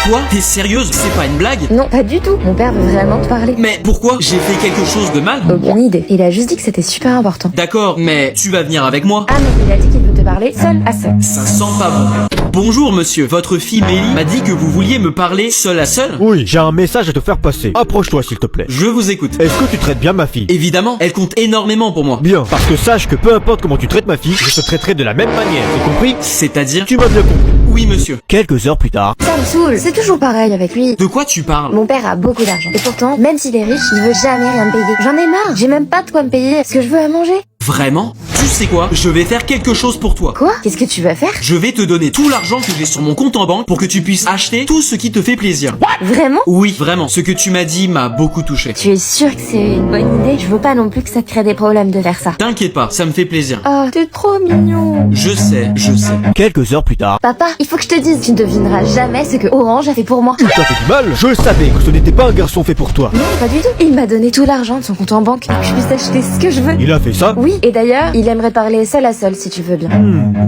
Quoi? T'es sérieuse? C'est pas une blague? Non, pas du tout. Mon père veut vraiment te parler. Mais pourquoi? J'ai fait quelque chose de mal? Aucune idée. Il a juste dit que c'était super important. D'accord, mais tu vas venir avec moi? Ah mais il a dit qu'il veut te parler seul à seul. Ça sent pas bon. Bonjour monsieur, votre fille Mélie m'a dit que vous vouliez me parler seul à seul? Oui, j'ai un message à te faire passer. Approche-toi s'il te plaît. Je vous écoute. Est-ce que tu traites bien ma fille? Évidemment, elle compte énormément pour moi. Bien, parce que sache que peu importe comment tu traites ma fille, je te traiterai de la même manière, t'as compris? C'est-à-dire? Tu m'as bien compris. Oui monsieur. Quelques heures plus tard. Ça me saoule. C'est toujours pareil avec lui. De quoi tu parles? Mon père a beaucoup d'argent. Et pourtant, même s'il est riche, il veut jamais rien me payer. J'en ai marre. J'ai même pas de quoi me payer ce que je veux à manger. Vraiment? Tu sais quoi? Je vais faire quelque chose pour toi. Quoi? Qu'est-ce que tu vas faire? Je vais te donner tout l'argent que j'ai sur mon compte en banque pour que tu puisses acheter tout ce qui te fait plaisir. Vraiment? Oui, vraiment. Ce que tu m'as dit m'a beaucoup touché. Tu es sûr que c'est une bonne idée? Je veux pas non plus que ça te crée des problèmes de faire ça. T'inquiète pas, ça me fait plaisir. Oh, t'es trop mignon. Je sais, je sais. Quelques heures plus tard. Papa, il faut que je te dise, tu ne devineras jamais ce que Orange a fait pour moi. Tu t'as fait du mal? Je savais que ce n'était pas un garçon fait pour toi. Non, pas du tout. Il m'a donné tout l'argent de son compte en banque pour que je puisse acheter ce que je veux. Il a fait ça? Oui, et d'ailleurs, il aimerait parler seul à seul si tu veux bien.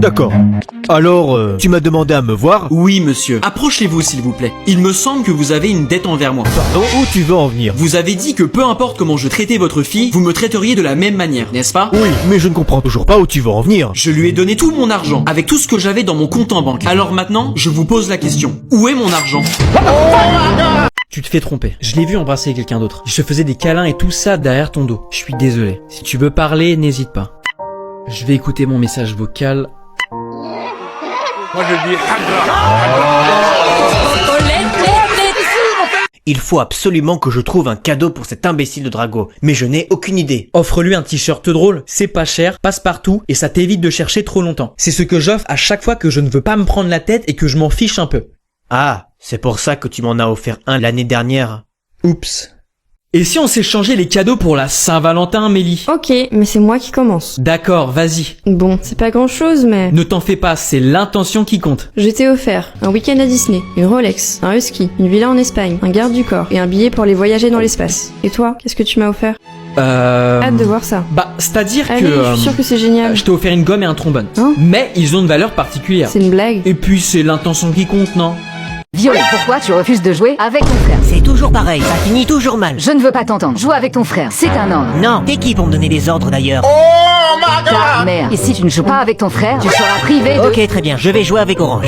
D'accord. Alors, tu m'as demandé à me voir? Oui, monsieur. Approchez-vous, s'il vous plaît. Il me semble que vous avez une dette envers moi. Pardon? Où tu veux en venir? Vous avez dit que peu importe comment je traitais votre fille, vous me traiteriez de la même manière, n'est-ce pas? Oui, mais je ne comprends toujours pas où tu veux en venir. Je lui ai donné tout mon argent, avec tout ce que j'avais dans mon compte en banque. Alors maintenant, je vous pose la question. Où est mon argent? Tu te fais tromper. Je l'ai vu embrasser quelqu'un d'autre. Je te faisais des câlins et tout ça derrière ton dos. Je suis désolé. Si tu veux parler, n'hésite pas. Je vais écouter mon message vocal. Moi je dis Il faut absolument que je trouve un cadeau pour cet imbécile de Drago, mais je n'ai aucune idée. Offre-lui un t-shirt drôle, c'est pas cher, passe partout et ça t'évite de chercher trop longtemps. C'est ce que j'offre à chaque fois que je ne veux pas me prendre la tête et que je m'en fiche un peu. Ah, c'est pour ça que tu m'en as offert un l'année dernière. Oups. Et si on s'échangeait les cadeaux pour la Saint-Valentin, Mélie? Ok, mais c'est moi qui commence. D'accord, vas-y. Bon, c'est pas grand chose, mais... Ne t'en fais pas, c'est l'intention qui compte. Je t'ai offert un week-end à Disney, une Rolex, un husky, une villa en Espagne, un garde du corps et un billet pour aller voyager dans l'espace. Et toi, qu'est-ce que tu m'as offert? Hâte de voir ça. Bah, c'est-à-dire Allez, que... je suis sûre que c'est génial. je t'ai offert une gomme et un trombone. Hein? Mais ils ont une valeur particulière. C'est une blague. Et puis c'est l'intention qui compte, non? Violet, pourquoi tu refuses de jouer avec ton frère? C'est toujours pareil, ça finit toujours mal. Je ne veux pas t'entendre. Joue avec ton frère, c'est un homme. Non, t'es qui pour me donner des ordres d'ailleurs? Ta mère. Et si tu ne joues pas avec ton frère, tu seras privé de... Ok, très bien, je vais jouer avec Orange.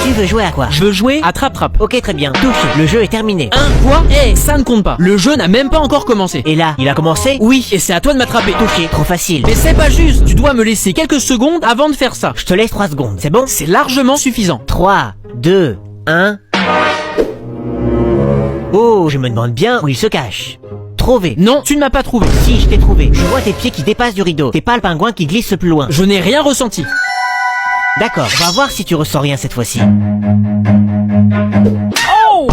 Tu veux jouer à quoi? Je veux jouer à Trap-Trap. Ok, très bien, touche, le jeu est terminé. Quoi? Ça ne compte pas. Le jeu n'a même pas encore commencé. Et là, il a commencé? Oui, et c'est à toi de m'attraper. Touché, trop facile. Mais c'est pas juste. Tu dois me laisser quelques secondes avant de faire ça. Je te laisse 3 secondes, c'est bon? C'est largement suffisant. 3, 2, 1... Oh, je me demande bien où il se cache. Trouvé. Non, tu ne m'as pas trouvé. Si, je t'ai trouvé. Je vois tes pieds qui dépassent du rideau. T'es pas le pingouin qui glisse plus loin. Je n'ai rien ressenti. D'accord, on va voir si tu ressens rien cette fois-ci. Oh!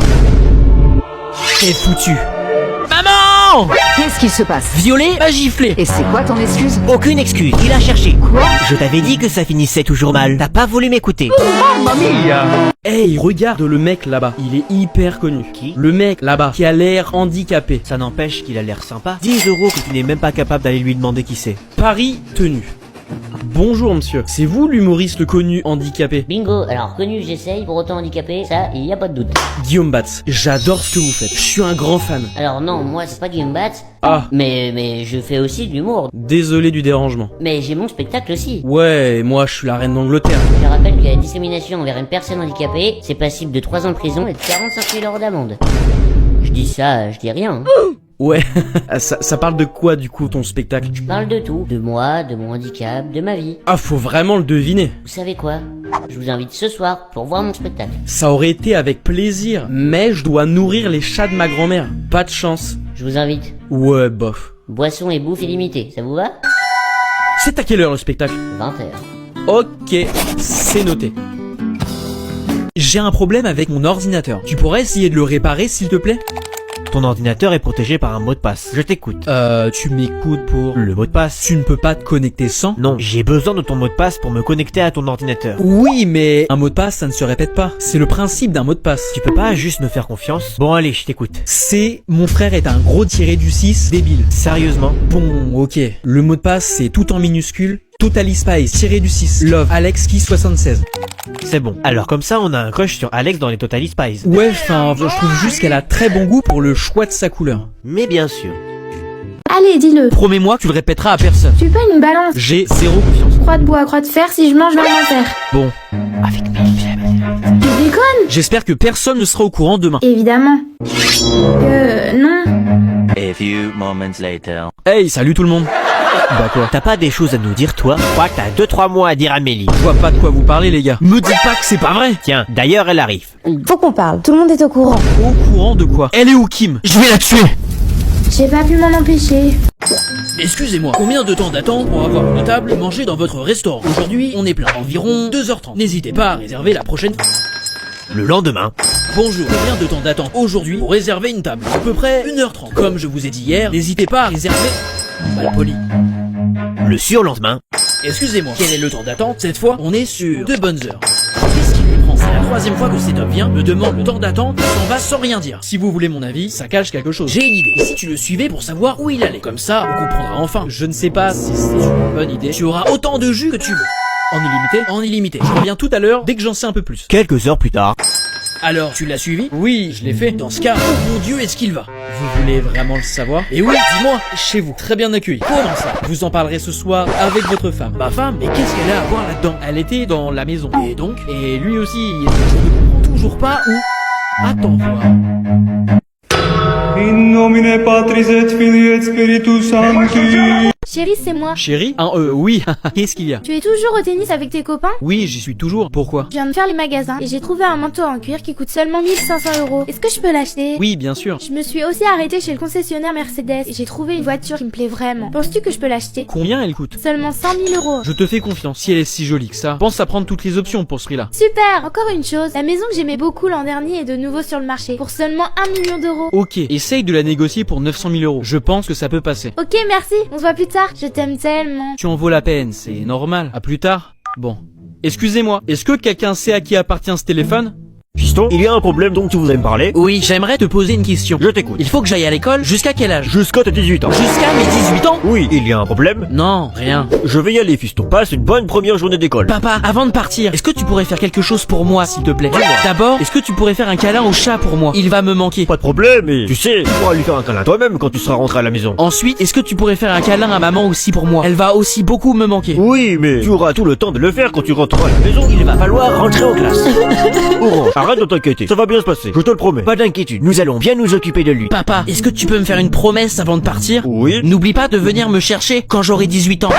T'es foutu. Maman! Qu'est-ce qui se passe? Violet m'a giflé. Et c'est quoi ton excuse? Aucune excuse, il a cherché. Quoi? Je t'avais dit que ça finissait toujours mal. T'as pas voulu m'écouter. Hey, regarde le mec là-bas. Il est hyper connu. Qui? Le mec là-bas, qui a l'air handicapé. Ça n'empêche qu'il a l'air sympa. 10 € que tu n'es même pas capable d'aller lui demander qui c'est. Paris tenu. Bonjour monsieur, c'est vous l'humoriste connu handicapé? Bingo, alors connu j'essaye, pour autant handicapé, ça, il y a pas de doute. Guillaume Batz, j'adore ce que vous faites, je suis un grand fan. Alors non, moi c'est pas Guillaume Batz, Ah, mais je fais aussi de l'humour. désolé du dérangement. Mais j'ai mon spectacle aussi. Ouais, moi je suis la reine d'Angleterre. Je rappelle que la discrimination envers une personne handicapée, c'est passible de 3 ans de prison et de 45 000 € d'amende. Je dis ça, je dis rien. Hein. Ouais, ça parle de quoi du coup ton spectacle? Je parle de tout, de moi, de mon handicap, de ma vie. Ah, faut vraiment le deviner. Vous savez quoi? Je vous invite ce soir pour voir mon spectacle. Ça aurait été avec plaisir, mais je dois nourrir les chats de ma grand-mère. Pas de chance. Je vous invite. Ouais, bof. Boisson et bouffe illimitée, ça vous va? C'est à quelle heure le spectacle? 20h. Ok, c'est noté. J'ai un problème avec mon ordinateur. Tu pourrais essayer de le réparer s'il te plaît? Ton ordinateur est protégé par un mot de passe. Je t'écoute. Tu m'écoutes pour... Le mot de passe. Tu ne peux pas te connecter sans? Non, j'ai besoin de ton mot de passe pour me connecter à ton ordinateur. Oui, mais un mot de passe, ça ne se répète pas. C'est le principe d'un mot de passe. Tu peux pas juste me faire confiance? Bon allez, je t'écoute. C'est mon frère est un gros tiré du 6 débile. Sérieusement? Bon, ok. Le mot de passe, c'est tout en minuscule, Totally Spies, tiré du 6, Love, Alex qui 76. C'est bon. Alors comme ça, on a un crush sur Alex dans les Totally Spies. Ouais, enfin, je trouve juste qu'elle a très bon goût pour le choix de sa couleur. Mais bien sûr. Allez, dis-le. Promets-moi que tu le répéteras à personne. Tu es pas une balance. J'ai zéro confiance. Croix de bois, croix de fer, si je mange, je vais m'en faire. Bon, Tu déconnes? j'espère que personne ne sera au courant demain. Évidemment. Non. A few moments later. Hey, salut tout le monde. Bah quoi? T'as pas des choses à nous dire, toi? Je crois que t'as 2-3 mots à dire à Amélie. Je vois pas de quoi vous parlez, les gars. Me dites pas que c'est pas vrai. Tiens, d'ailleurs, elle arrive. Faut qu'on parle. Tout le monde est au courant. Au courant de quoi? Elle est où, Kim? Je vais la tuer. J'ai pas pu m'en empêcher. Excusez-moi, combien de temps d'attente pour avoir une table et manger dans votre restaurant? Aujourd'hui, on est plein. Environ 2h30. N'hésitez pas à réserver la prochaine fois. Le lendemain. Bonjour, combien de temps d'attente aujourd'hui pour réserver une table? À peu près 1h30. Comme je vous ai dit hier, n'hésitez pas à réserver... Malpoli. Le surlendemain. Excusez-moi, quel est le temps d'attente? Cette fois, on est sur 2 bonnes heures. Qu'est-ce qui lui prend? C'est la 3e fois que cet homme vient, me demande le temps d'attente, et s'en va sans rien dire. Si vous voulez mon avis, ça cache quelque chose. J'ai une idée. Et si tu le suivais pour savoir où il allait? Comme ça, on comprendra enfin. Je ne sais pas si c'est une bonne idée. Tu auras autant de jus que tu veux. En illimité? En illimité. Je reviens tout à l'heure dès que j'en sais un peu plus. Quelques heures plus tard. Alors, tu l'as suivi? Oui, je l'ai fait. Dans ce cas, oh mon Dieu, est-ce qu'il va? Vous voulez vraiment le savoir? Et oui, dis-moi, chez vous, très bien accueilli. Comment ça? Vous en parlerez ce soir avec votre femme. Ma femme? Mais qu'est-ce qu'elle a à voir là-dedans? Elle était dans la maison. Et donc? Et lui aussi, je ne comprends toujours pas où... Attends voir. In nomine Patris et Filii et Spiritus Sancti. Chérie, c'est moi. Chérie? Oui. Qu'est-ce qu'il y a? Tu es toujours au tennis avec tes copains? Oui, j'y suis toujours. Pourquoi? Je viens de faire les magasins et j'ai trouvé un manteau en cuir qui coûte seulement 1500 €. Est-ce que je peux l'acheter? Oui, bien sûr. Je me suis aussi arrêtée chez le concessionnaire Mercedes et j'ai trouvé une voiture qui me plaît vraiment. Penses-tu que je peux l'acheter? Combien elle coûte? Seulement 100 000 €. Je te fais confiance. Si elle est si jolie que ça, pense à prendre toutes les options pour ce prix-là. Super! Encore une chose, la maison que j'aimais beaucoup l'an dernier est de nouveau sur le marché pour seulement 1 million d'euros. Ok, essaye de la négocier pour 900 000 €. Je pense que ça peut passer. Ok, merci. On se voit plus tard. Je t'aime tellement. Tu en vaux la peine, c'est normal. À plus tard. Bon. Excusez-moi, est-ce que quelqu'un sait à qui appartient ce téléphone? Fiston, il y a un problème dont tu voudrais me parler? Oui, j'aimerais te poser une question. Je t'écoute. Il faut que j'aille à l'école jusqu'à quel âge? Jusqu'à tes 18 ans. Jusqu'à mes 18 ans? Oui, il y a un problème? Non, rien. Je vais y aller, fiston. Passe une bonne première journée d'école. Papa, avant de partir, est-ce que tu pourrais faire quelque chose pour moi, s'il te plaît? D'abord, est-ce que tu pourrais faire un câlin au chat pour moi? Il va me manquer. Pas de problème, et tu sais, tu pourras lui faire un câlin toi-même quand tu seras rentré à la maison. Ensuite, est-ce que tu pourrais faire un câlin à maman aussi pour moi? Elle va aussi beaucoup me manquer. Oui, mais tu auras tout le temps de le faire quand tu rentreras à la maison. Il va falloir rentrer en classe. Orange, arrête de t'inquiéter. Ça va bien se passer, je te le promets. Pas d'inquiétude, nous allons bien nous occuper de lui. Papa, est-ce que tu peux me faire une promesse avant de partir? Oui. N'oublie pas de venir me chercher quand j'aurai 18 ans.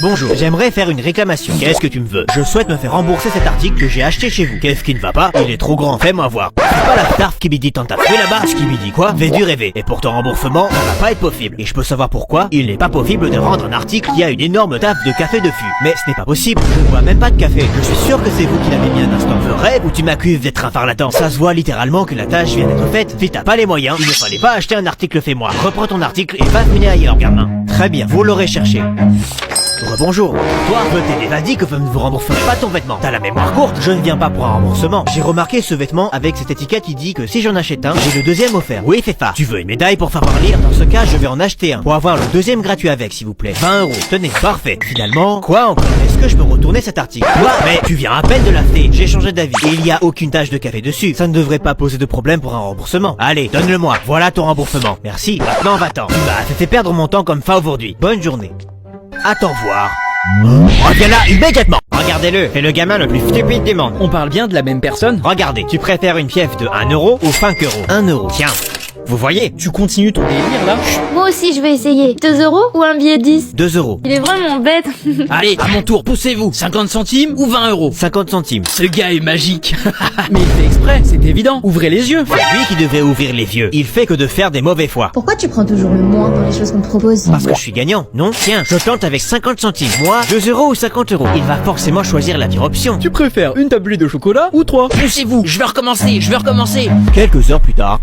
Bonjour, j'aimerais faire une réclamation. Qu'est-ce que tu me veux? Je souhaite me faire rembourser cet article que j'ai acheté chez vous. Qu'est-ce qui ne va pas? Il est trop grand, fais-moi voir. C'est pas la tarte qui me dit tant tapé là-bas. Ce qui me dit quoi? Fais du rêver. Et pour ton remboursement, ça va pas être possible. Et je peux savoir pourquoi? Il n'est pas possible de rendre un article qui a une énorme taffe de café dessus. Mais ce n'est pas possible, je ne bois même pas de café. Je suis sûr que c'est vous qui l'avez mis un instant. Je rêve ou tu m'accuses d'être un charlatan? Ça se voit littéralement que la tâche vient d'être faite. Si t'as pas les moyens, il ne fallait pas acheter un article fait moi. Reprends ton article et va mener ailleurs, gamin. Très bien, vous l'aurez cherché. Rebonjour. Toi, peut-être m'a dit que vous ne vous rembourserez pas ton vêtement. T'as la mémoire courte, je ne viens pas pour un remboursement. J'ai remarqué ce vêtement avec cette étiquette qui dit que si j'en achète un, j'ai le deuxième offert. Oui, fais ça. Tu veux une médaille pour savoir lire? Dans ce cas, je vais en acheter un. Pour avoir le deuxième gratuit avec, s'il vous plaît. 20 €. Tenez, parfait. Finalement, quoi encore? Est-ce que je peux retourner cet article? Quoi? Mais tu viens à peine de l'acheter. J'ai changé d'avis. Et il y a aucune tache de café dessus. Ça ne devrait pas poser de problème pour un remboursement. Allez, donne-le-moi. Voilà ton remboursement. Merci. Maintenant, va-t'en. Tu m'as fait perdre mon temps comme ça aujourd'hui. Bonne journée. À t'en voir. Reviens là immédiatement. Regardez-le, c'est le gamin le plus stupide du monde. On parle bien de la même personne? Regardez, tu préfères une pièce de 1 € ou 5 €? 1 €. Tiens, vous voyez? Tu continues ton délire là? Moi aussi, je vais essayer. 2 € ou un billet de 10? 2 €. Il est vraiment bête. Allez, à mon tour, poussez-vous. 50 centimes ou 20 €? 50 centimes. Ce gars est magique. Mais il fait exprès, c'est évident. Ouvrez les yeux. C'est lui qui devait ouvrir les yeux. Il fait que de faire des mauvais choix. Pourquoi tu prends toujours le moins dans les choses qu'on te propose? Parce que je suis gagnant, non? Tiens, je tente avec 50 centimes. Moi, 2 € ou 50 €. Il va forcément choisir la pire option. Tu préfères une tablée de chocolat ou 3? Poussez-vous, je vais recommencer. Quelques heures plus tard.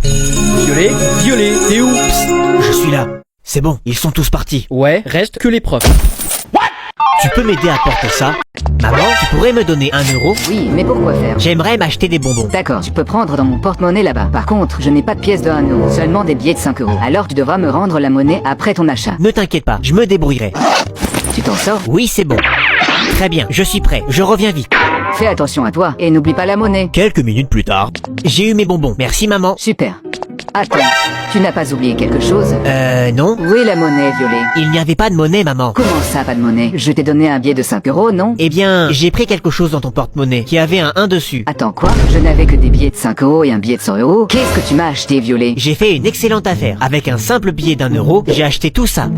Violet, t'es où? Psst. Je suis là. C'est bon, ils sont tous partis. Ouais, reste que les profs. Tu peux m'aider à porter ça? Maman, tu pourrais me donner 1 euro? Oui, mais pourquoi faire? J'aimerais m'acheter des bonbons. D'accord, tu peux prendre dans mon porte-monnaie là-bas. Par contre, je n'ai pas de pièces de 1 euro, seulement des billets de 5 euros. Alors tu devras me rendre la monnaie après ton achat. Ne t'inquiète pas, je me débrouillerai. Tu t'en sors? Oui, c'est bon. Très bien, je suis prêt, je reviens vite. Fais attention à toi et n'oublie pas la monnaie. Quelques minutes plus tard, j'ai eu mes bonbons. Merci maman. Super. Attends, tu n'as pas oublié quelque chose? Non. Où est la monnaie, Violet? Il n'y avait pas de monnaie, maman. Comment ça, pas de monnaie? Je t'ai donné un billet de 5 euros, non? Eh bien, j'ai pris quelque chose dans ton porte-monnaie qui avait un 1 dessus. Attends, quoi? Je n'avais que des billets de 5 euros et un billet de 100 euros. Qu'est-ce que tu m'as acheté, Violet? J'ai fait une excellente affaire. Avec un simple billet d'1 euro, j'ai acheté tout ça.